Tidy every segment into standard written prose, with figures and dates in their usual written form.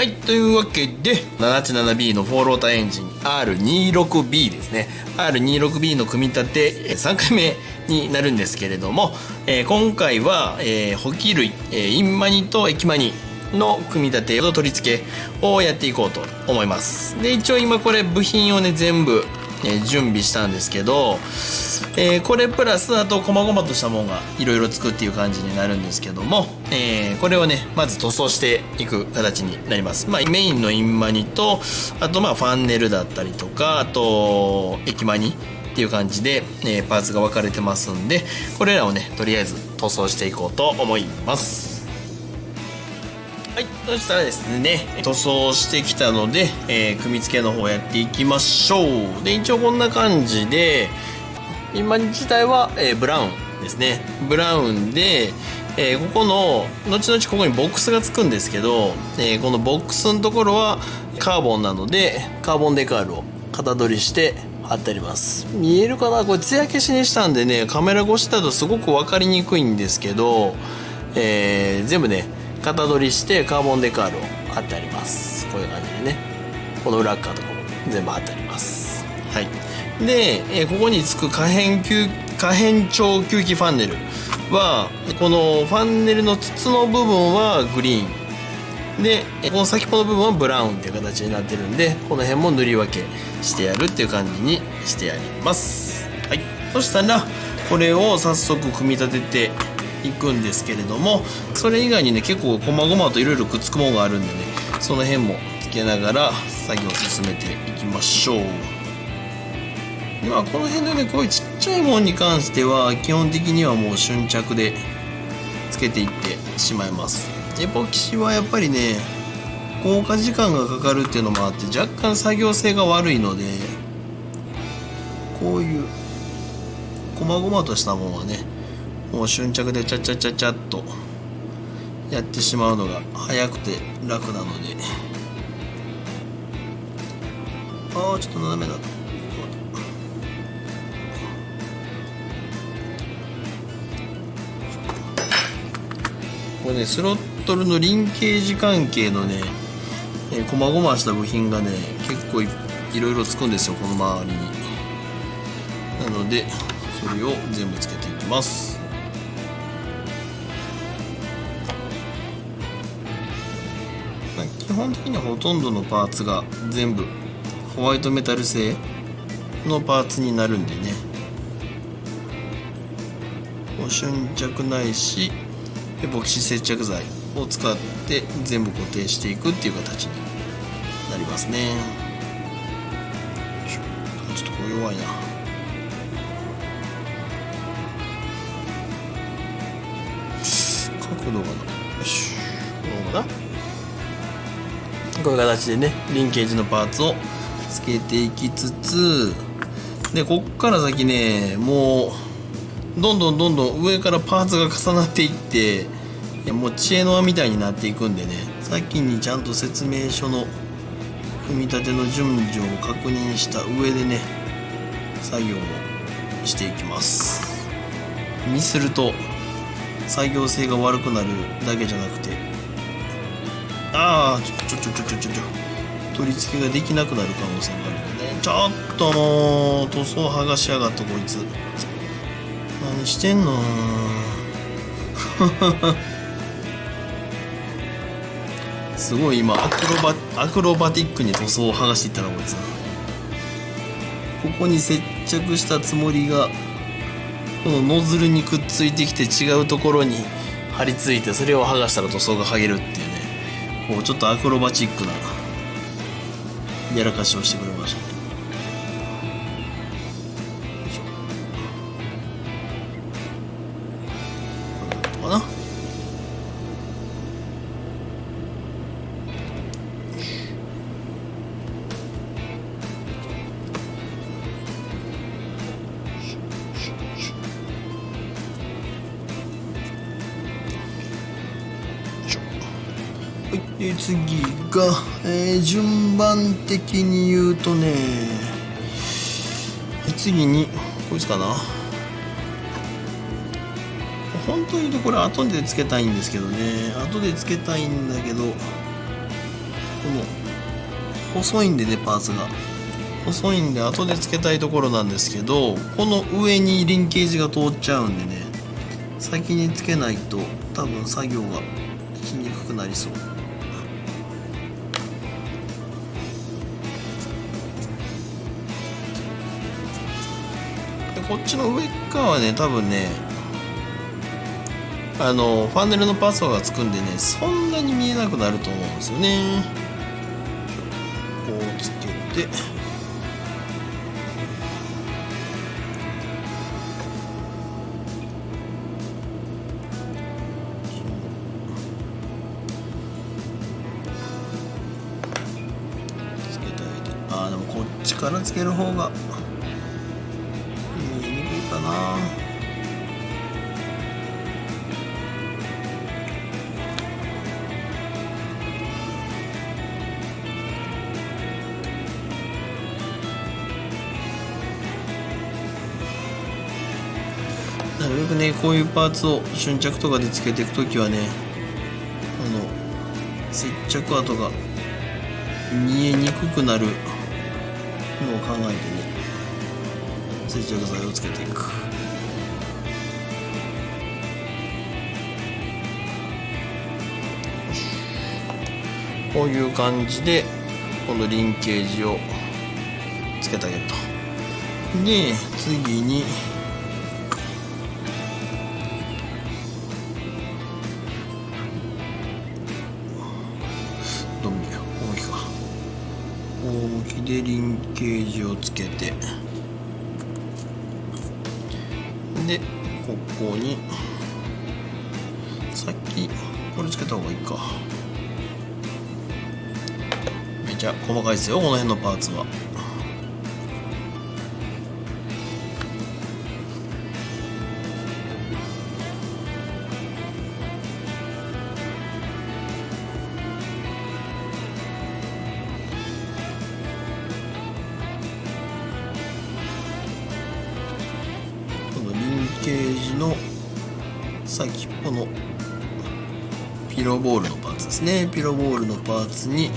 はい、というわけで 787B の4ローターエンジン R26B ですね。 R26B の組み立て3回目になるんですけれども、今回は、補給類、インマニとエキマニの組み立てと取り付けをやっていこうと思います。で、一応今これ部品をね全部、準備したんですけど、これプラスあと細々としたものがいろいろつくっていう感じになるんですけども、これをねまず塗装していく形になります。メインのインマニとあとファンネルだったりとか、あとエキマニっていう感じで、パーツが分かれてますんで、これらをねとりあえず塗装していこうと思います。はい、そしたらですね、塗装してきたので、組み付けの方やっていきましょう。で、一応こんな感じで、インマニ自体は、ブラウンですね。ブラウンで、ここの後々ここにボックスがつくんですけど、このボックスのところはカーボンなのでカーボンデカールを型取りして貼ってあります。見えるかな、これ艶消しにしたんでね、カメラ越しだとすごく分かりにくいんですけど、全部ね型取りしてカーボンデカールを貼ってあります。こういう感じでね、この裏側とかも全部貼ってあります。はい。で、ここにつく可変長吸気ファンネルは、このファンネルの筒の部分はグリーンで、この先っぽの部分はブラウンっていう形になってるんで、この辺も塗り分けしてやるっていう感じにしてやります。はい。そしたらこれを早速組み立てていくんですけれども、それ以外にね結構細々といろいろくっつくものがあるんでね、その辺もつけながら作業を進めていきましょう。ではこの辺のねこういうちっちゃいものに関しては基本的にはもう瞬着でつけていってしまいます。エポキシはやっぱりね硬化時間がかかるっていうのもあって若干作業性が悪いので、こういう細々としたものはねもう瞬着でチャチャチャチャっとやってしまうのが早くて楽なので。ああ、ちょっと斜めだ。これねスロットルのリンケージ関係のね細々した部品がね結構いろいろつくんですよ、この周りに。なのでそれを全部つけていきます。基本的にはほとんどのパーツが全部ホワイトメタル製のパーツになるんでね、もう瞬着ないしエポキシ接着剤を使って全部固定していくっていう形になりますね。ちょっとこれ弱いな。角度がな、よし、こうかな。こういう形でねリンケージのパーツをつけていきつつ、でこっから先ねもうどんどん上からパーツが重なっていって、もう知恵の輪みたいになっていくんでね、先にちゃんと説明書の組み立ての順序を確認した上でね作業をしていきます。にすると作業性が悪くなるだけじゃなくて、取り付けができなくなる可能性があるので、ちょっともう塗装剥がしやがったこいつ、何してんのすごい今アクロバティックに塗装を剥がしていったなこいつ。ここに接着したつもりがこのノズルにくっついてきて違うところに貼り付いて、それを剥がしたら塗装が剥げるっていうね、こうちょっとアクロバチックなやらかしをしてくれましたね。これかな。で次が、順番的に言うとね、次にこいつかな。本当に言うとこれ後でつけたいんですけどね、後でつけたいんだけどの細いんでね、パーツが細いんで後でつけたいところなんですけど、この上にリンケージが通っちゃうんでね、先につけないと多分作業がしにくくなりそう。でこっちの上側はね、多分ねファンネルのパーツがつくんでね、そんなに見えなくなると思うんですよね。こうつけて、でもこっちからつける方が見えにくいかな。なるべくね、こういうパーツを瞬着とかでつけていくときはね、接着跡が見えにくくなるのを考えてね、接着剤をつけていく。こういう感じでこのリンケージをつけてあげると。で次に大きでリンケージをつけて、でここにさっきこれつけた方がいいか。めちゃ細かいですよ、この辺のパーツは。ケージの先っぽのピロボールのパーツですね。ピロボールのパーツに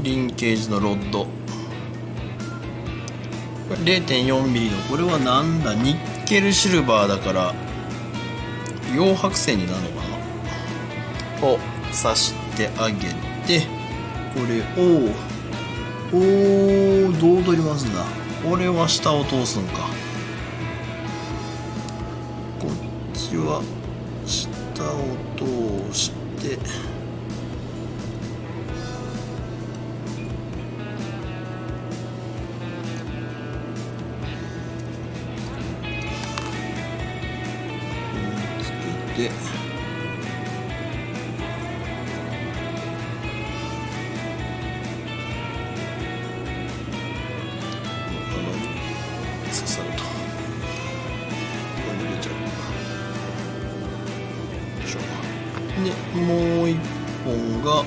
リンケージのロッド、0.4 ミリのこれはなんだ、ニッケルシルバーだから陽白線になるのかなを刺してあげて、これをどう取りますんだ。これは下を通すんか。こっちは下を通してつけて、刺さると逃げちゃう。でもう一本が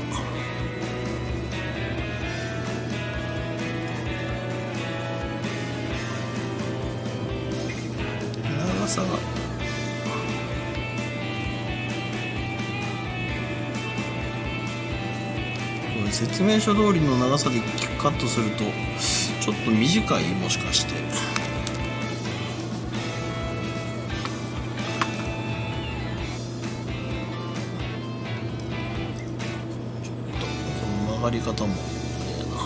長さがこれ説明書通りの長さでカットするとちょっと短い、もしかして。曲がり方もええな。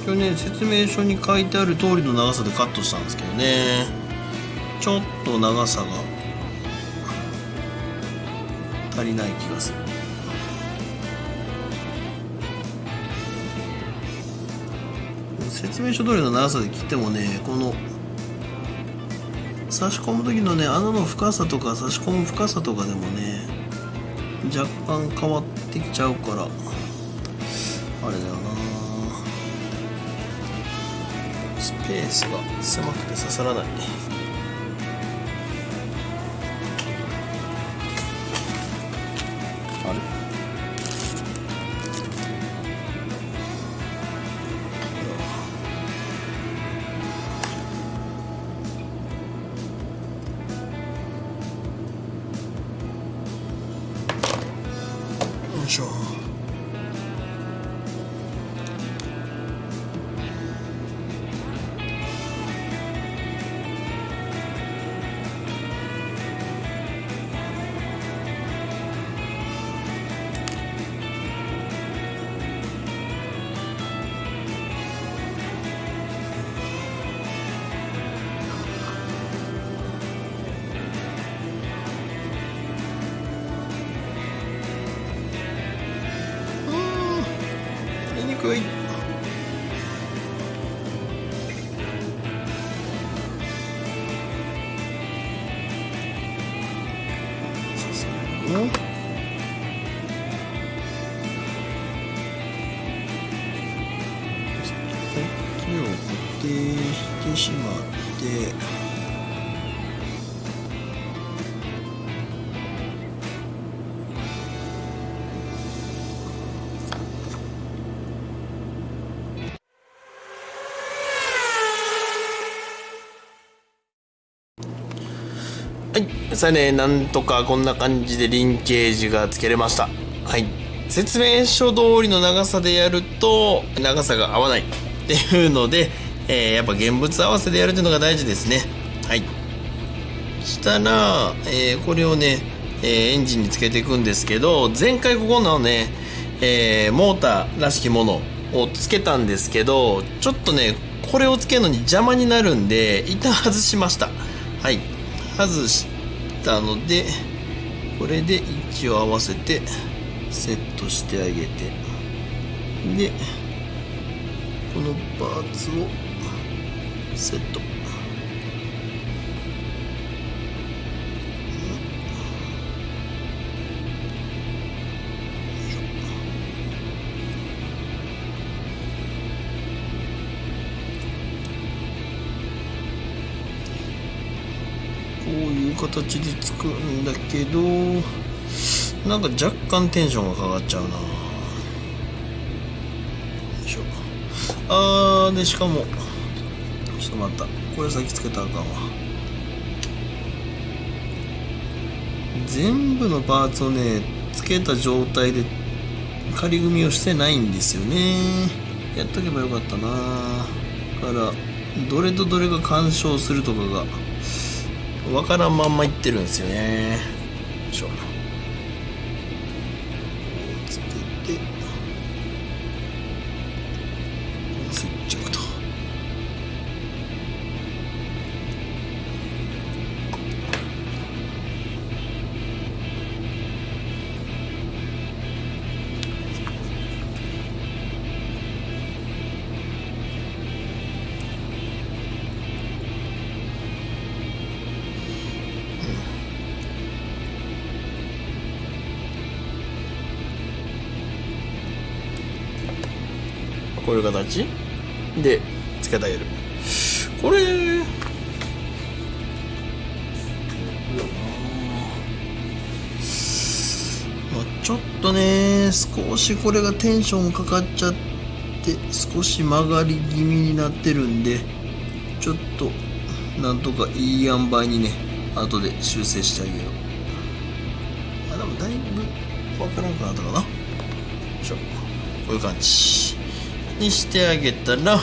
今日ね、説明書に書いてある通りの長さでカットしたんですけどね、ちょっと長さが足りない気がする。説明書通りの長さで切ってもね、この差し込む時のね、穴の深さとか差し込む深さとかでもね、若干変わってきちゃうから、あれだよな、スペースが狭くて刺さらない。ちを固定してしまって、はい、さあね、なんとかこんな感じでリンケージがつけれました。はい、説明書通りの長さでやると長さが合わないっていうので、やっぱ現物合わせでやるっていうのが大事ですね。はい、したら、これをね、エンジンにつけていくんですけど、前回ここのね、モーターらしきものをつけたんですけど、ちょっとねこれをつけるのに邪魔になるんで一旦外しました。はい、外したので、これで位置を合わせてセットしてあげて、でこのパーツをセット。こういう形でつくんだけど、なんか若干テンションがかかっちゃうな。よいしょ。でしかもちょっと待った、これ先つけたらあかんわ。全部のパーツをねつけた状態で仮組みをしてないんですよね。やっとけばよかったな。からどれとどれが干渉するとかがわからんまんまいってるんですよね。よいしょ。つけて接着と。こういう形でつけてあげる。これちょっとね少しこれがテンションかかっちゃって少し曲がり気味になってるんで、ちょっとなんとかいい塩梅にね後で修正してあげよう。でもだいぶわからんくなったかな。よいしょ。こういう感じにしてあげたら、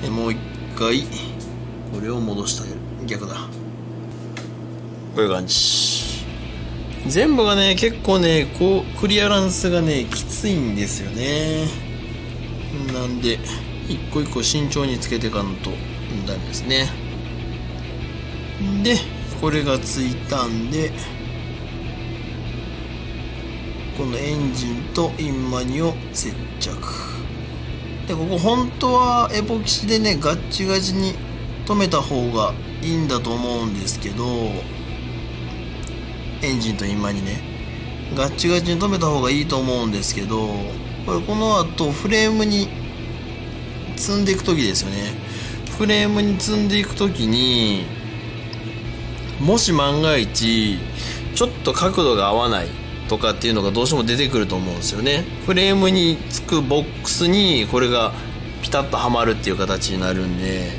もう一回これを戻してあげる。逆だ。こういう感じ。全部がね結構ねこうクリアランスがねきついんですよね。なんで一個一個慎重につけていかんとダメですね。でこれがついたんで、このエンジンとインマニを接着で、ここ本当はエポキシでねガッチガチに留めた方がいいんだと思うんですけど、エンジンとインマニねガッチガチに留めた方がいいと思うんですけど、これこの後フレームに積んでいく時ですよね。フレームに積んでいく時にもし万が一ちょっと角度が合わないとかっていうのがどうしても出てくると思うんですよね。フレームにつくボックスにこれがピタッとはまるっていう形になるんで、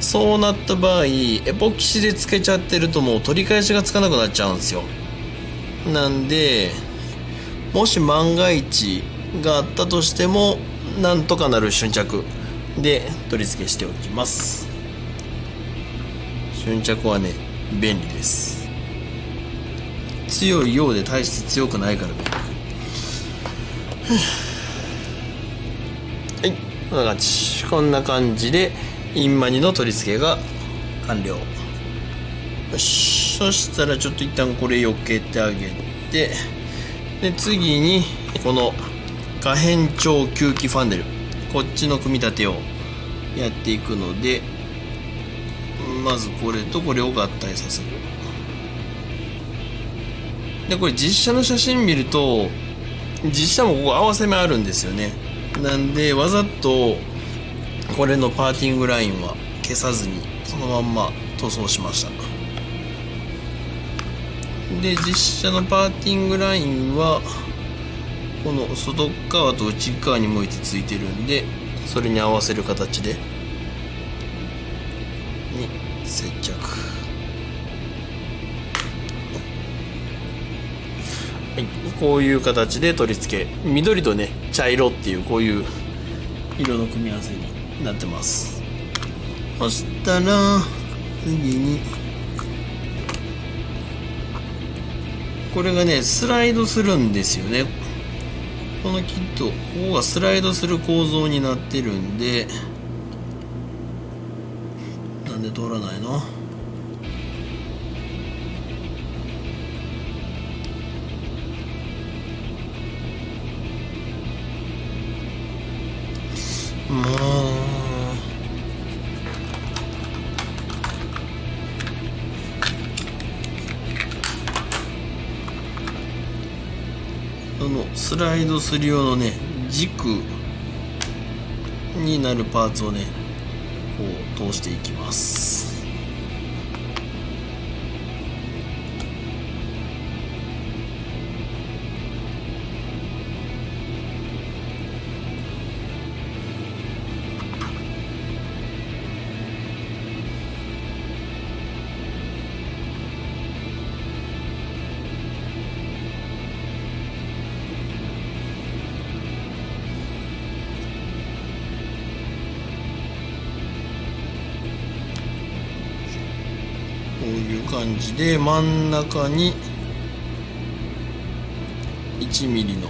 そうなった場合エポキシでつけちゃってるともう取り返しがつかなくなっちゃうんですよ。なんでもし万が一があったとしてもなんとかなる瞬着で取り付けしておきます。瞬着はね便利です。強いようで大して強くないからね。はい、こんな感じ。こんな感じでインマニの取り付けが完了。よし、そしたらちょっと一旦これ避けてあげて、で次にこの可変調吸気ファンネル、こっちの組み立てをやっていくので、まずこれとこれを合体させる。でこれ実写の写真見ると実写もここ合わせ目あるんですよね。なんでわざとこれのパーティングラインは消さずにそのまんま塗装しました。で実写のパーティングラインはこの外側と内側に向いてついてるんで、それに合わせる形でに接着。はい、こういう形で取り付け、緑とね茶色っていうこういう色の組み合わせになってます。そしたら次にこれがねスライドするんですよね。このキット、ここがスライドする構造になってるんで、なんで通らないの？もうスライドする用のね軸になるパーツをねこう通していきます。こういう感じで真ん中に1ミリの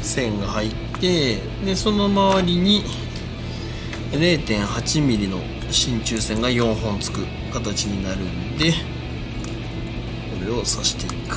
線が入って、でその周りに 0.8 ミリの真鍮線が4本つく形になるんで、これを刺していく。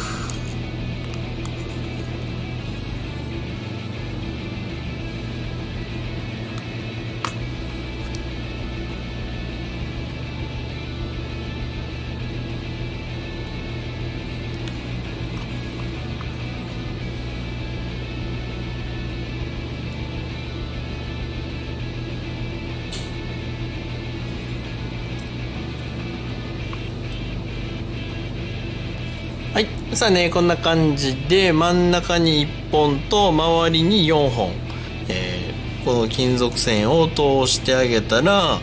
はい、さあねこんな感じで真ん中に1本と周りに4本、この金属線を通してあげたら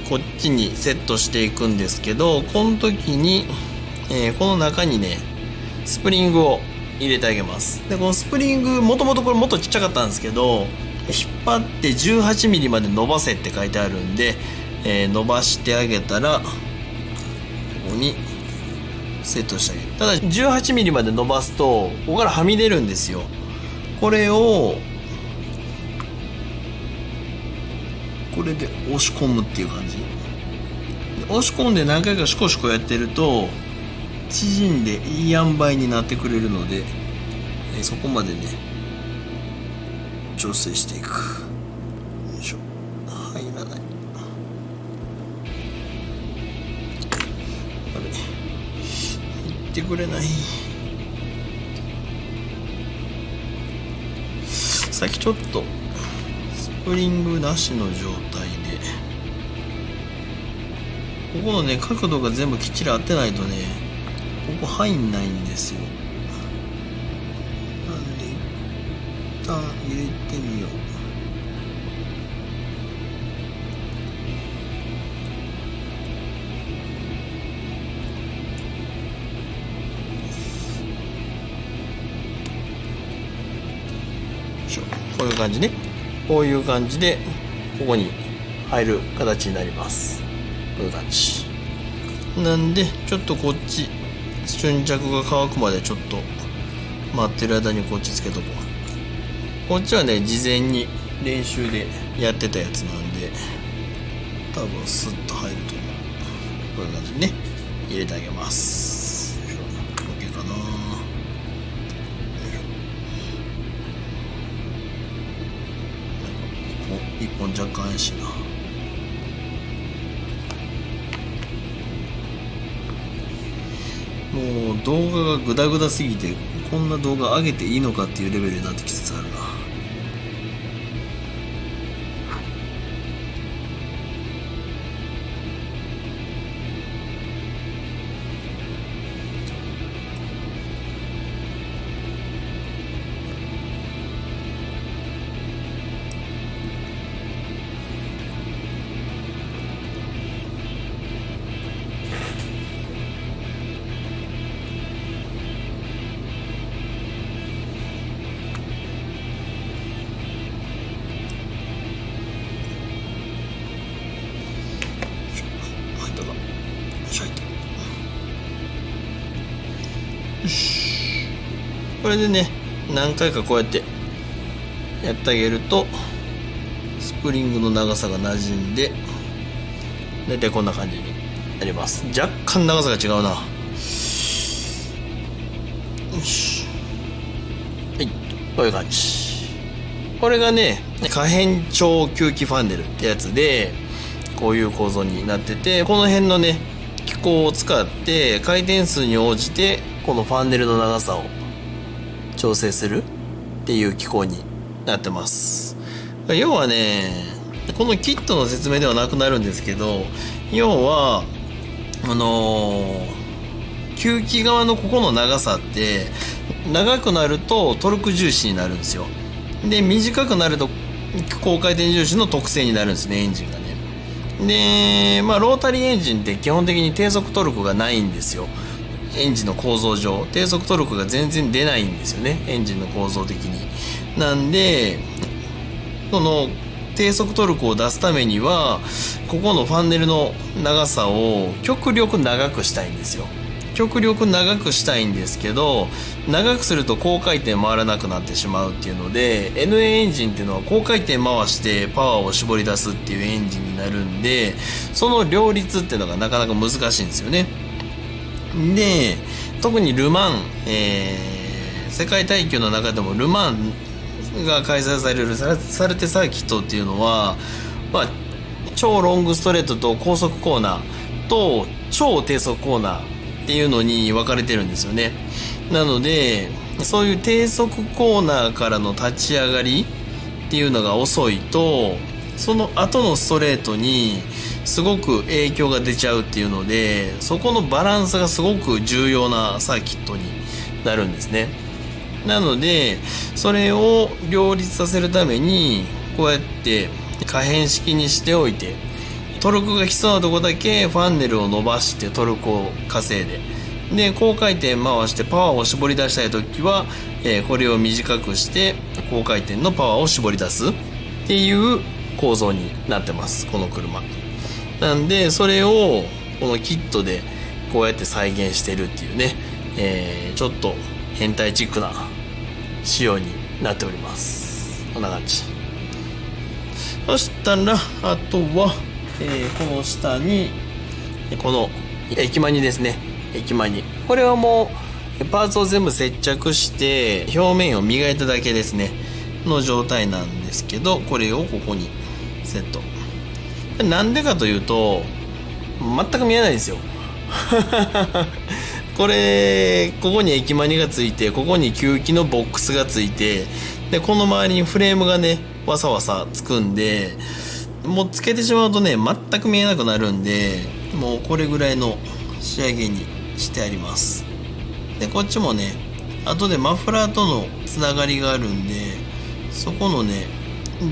こっちにセットしていくんですけど、この時に、この中にねスプリングを入れてあげます。でこのスプリングもともとこれもっとちっちゃかったんですけど、引っ張って18ミリまで伸ばせって書いてあるんで、伸ばしてあげたらここにセットしてあげる。ただ18ミリまで伸ばすとここからはみ出るんですよ。これをこれで押し込むっていう感じ。押し込んで何回かシコシコやってると縮んでいい塩梅になってくれるので、そこまでね調整していく。よいしょ、入らない。あれ入ってくれない。さっきちょっとスプリングなしの状態でここのね角度が全部きっちり合ってないとねここ入んないんですよ。なんで一旦入れてみよう。こういう感じね。こういう感じでここに入る形になります。こういう感じなんで、ちょっとこっち瞬着が乾くまでちょっと待ってる間にこっちつけとこう。こっちはね事前に練習でやってたやつなんで多分スッと入ると思う。こういう感じにね入れてあげます。OK かな。一本若干怪しいな。もう動画がグダグダすぎてこんな動画上げていいのかっていうレベルになってきつつあるな。これでね何回かこうやってやってあげるとスプリングの長さが馴染んでだいたいこんな感じになります。若干長さが違うな。よし、はい、こういう感じ。これがね可変超吸気ファンネルってやつでこういう構造になってて、この辺のね機構を使って回転数に応じてこのファンネルの長さを調整するっていう機構になってます。要はねこのキットの説明ではなくなるんですけど、要は吸気側のここの長さって長くなるとトルク重視になるんですよ。で短くなると高回転重視の特性になるんですね、エンジンがね。でロータリーエンジンって基本的に低速トルクがないんですよ。エンジンの構造上低速トルクが全然出ないんですよね、エンジンの構造的に。なんでこの低速トルクを出すためにはここのファンネルの長さを極力長くしたいんですよ。極力長くしたいんですけど、長くすると高回転回らなくなってしまうっていうので NA エンジンっていうのは高回転回してパワーを絞り出すっていうエンジンになるんで、その両立っていうのがなかなか難しいんですよね。で特にルマン、世界耐久の中でもルマンが開催されるサルテサーキットっていうのは、超ロングストレートと高速コーナーと超低速コーナーっていうのに分かれてるんですよね。なのでそういう低速コーナーからの立ち上がりっていうのが遅いとその後のストレートにすごく影響が出ちゃうっていうので、そこのバランスがすごく重要なサーキットになるんですね。なのでそれを両立させるためにこうやって可変式にしておいて、トルクが必要なとこだけファンネルを伸ばしてトルクを稼いで、高回転回してパワーを絞り出したい時は、これを短くして高回転のパワーを絞り出すっていう構造になってます、この車。なんでそれをこのキットでこうやって再現してるっていうね、ちょっと変態チックな仕様になっております。こんな感じ。そしたらあとは、この下にこの駅マニですね。駅マニ、これはもうパーツを全部接着して表面を磨いただけですねの状態なんですけど、これをここにセット。なんでかというと全く見えないんですよここに駅マニがついて、ここに吸気のボックスがついて、でこの周りにフレームがねわさわさつくんで、もうつけてしまうとね全く見えなくなるんで、もうこれぐらいの仕上げにしてあります。でこっちもね後でマフラーとのつながりがあるんで、そこのね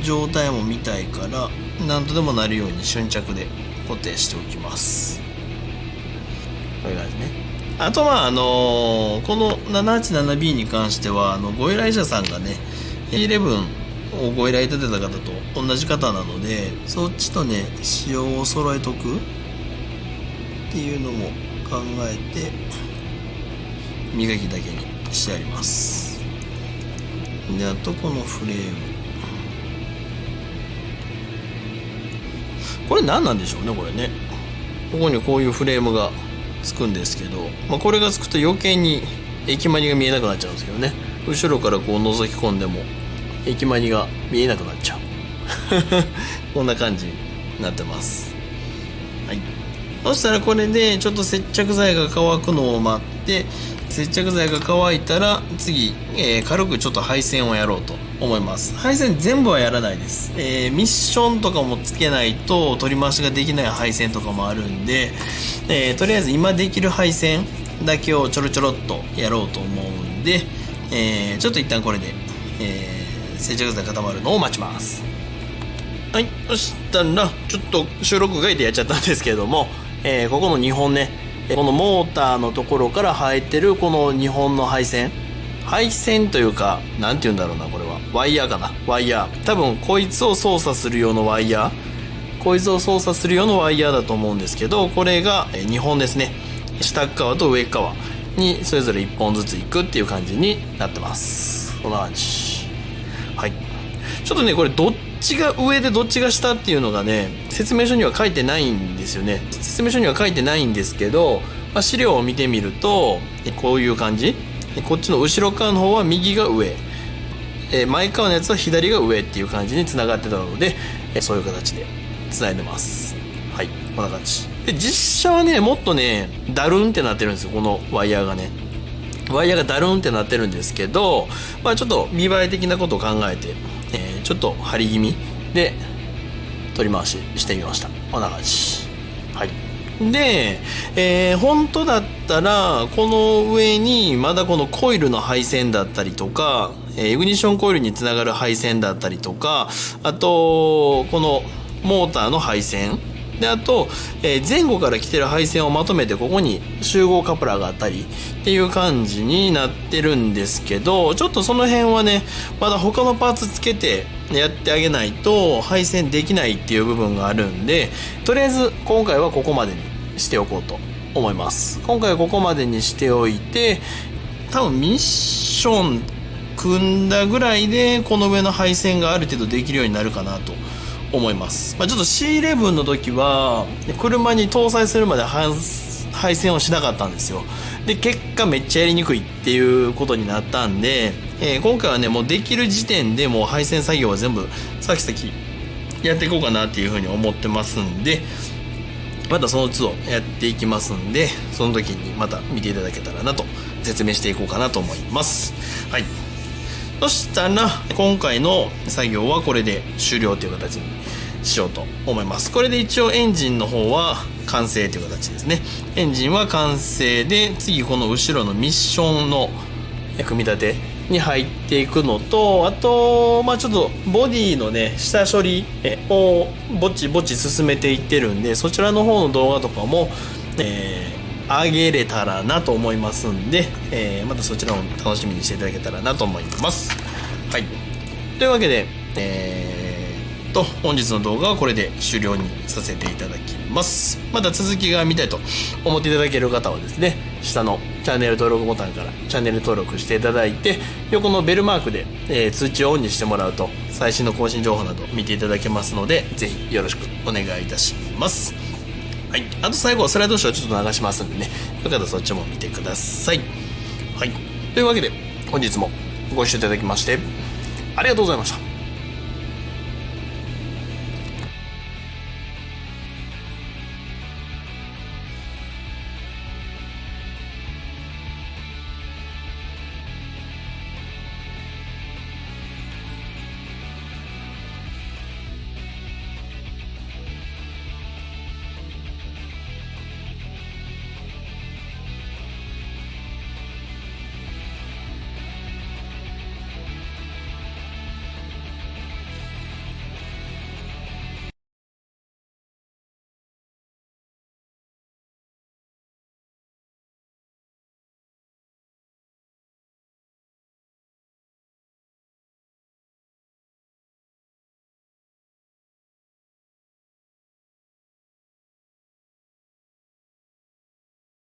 状態も見たいから何とでもなるように瞬着で固定しておきます。こういう感じね。あとこの 787B に関してはご依頼者さんがね A11 をご依頼いただいた方と同じ方なので、そっちとね仕様を揃えとくっていうのも考えて磨きだけにしてあります。であとこのフレーム、これ何なんでしょうね。これねここにこういうフレームがつくんですけど、これがつくと余計に駅マニが見えなくなっちゃうんですけどね。後ろからこう覗き込んでも駅マニが見えなくなっちゃうこんな感じになってます。はい。そしたらこれでちょっと接着剤が乾くのを待って、接着剤が乾いたら次、軽くちょっと配線をやろうと思います。配線全部はやらないです。ミッションとかもつけないと取り回しができない配線とかもあるんで、とりあえず今できる配線だけをちょろちょろっとやろうと思うんで、ちょっと一旦これで、接着剤固まるのを待ちます。はい、そしたらちょっと収録外でやっちゃったんですけれども、ここの2本ね、このモーターのところから生えてるこの2本の配線というか、なんて言うんだろうな、これはワイヤーかな、ワイヤー、多分こいつを操作する用のワイヤーだと思うんですけど、これが2本ですね。下側と上側にそれぞれ1本ずついくっていう感じになってます。こんな感じ。はい、ちょっとねこれどっちが上でどっちが下っていうのがね、説明書には書いてないんですよね。説明書には書いてないんですけど、資料を見てみるとこういう感じ。こっちの後ろ側の方は右が上、前側のやつは左が上っていう感じにつながってたので、そういう形でつないでます。はい、こんな感じで、実写はねもっとねダルンってなってるんですよ。このワイヤーがダルンってなってるんですけど、ちょっと見栄え的なことを考えて、ちょっと張り気味で取り回ししてみました。こんな感じ。はい。で、本当だったらこの上にまだこのコイルの配線だったりとか、イグニッションコイルにつながる配線だったりとか、あとこのモーターの配線で、あと、前後から来てる配線をまとめてここに集合カプラーがあったりっていう感じになってるんですけど、ちょっとその辺はねまだ他のパーツつけてやってあげないと配線できないっていう部分があるんで、とりあえず今回はここまでにしておこうと思います。今回はここまでにしておいて、多分ミッション組んだぐらいでこの上の配線がある程度できるようになるかなと思います。ちょっと C11 の時は車に搭載するまで配線をしなかったんですよ。で結果めっちゃやりにくいっていうことになったんで、今回はねもうできる時点でもう配線作業は全部先々やっていこうかなっていうふうに思ってますんで、またその都度やっていきますんで、その時にまた見ていただけたらなと、説明していこうかなと思います。はい、そしたら今回の作業はこれで終了という形にしようと思います。これで一応エンジンの方は完成という形ですね。エンジンは完成で、次この後ろのミッションの組み立てに入っていくのと、あとちょっとボディのね下処理をぼちぼち進めていってるんで、そちらの方の動画とかも、上げれたらなと思いますんで、またそちらを楽しみにしていただけたらなと思います。はい、というわけで本日の動画はこれで終了にさせていただきます。また続きが見たいと思っていただける方はですね、下のチャンネル登録ボタンからチャンネル登録していただいて、横のベルマークで、通知をオンにしてもらうと最新の更新情報など見ていただけますので、ぜひよろしくお願いいたします。はい、あと最後スライドショーちょっと流しますんでね、よかったらそっちも見てください。はい、というわけで本日もご視聴いただきましてありがとうございました。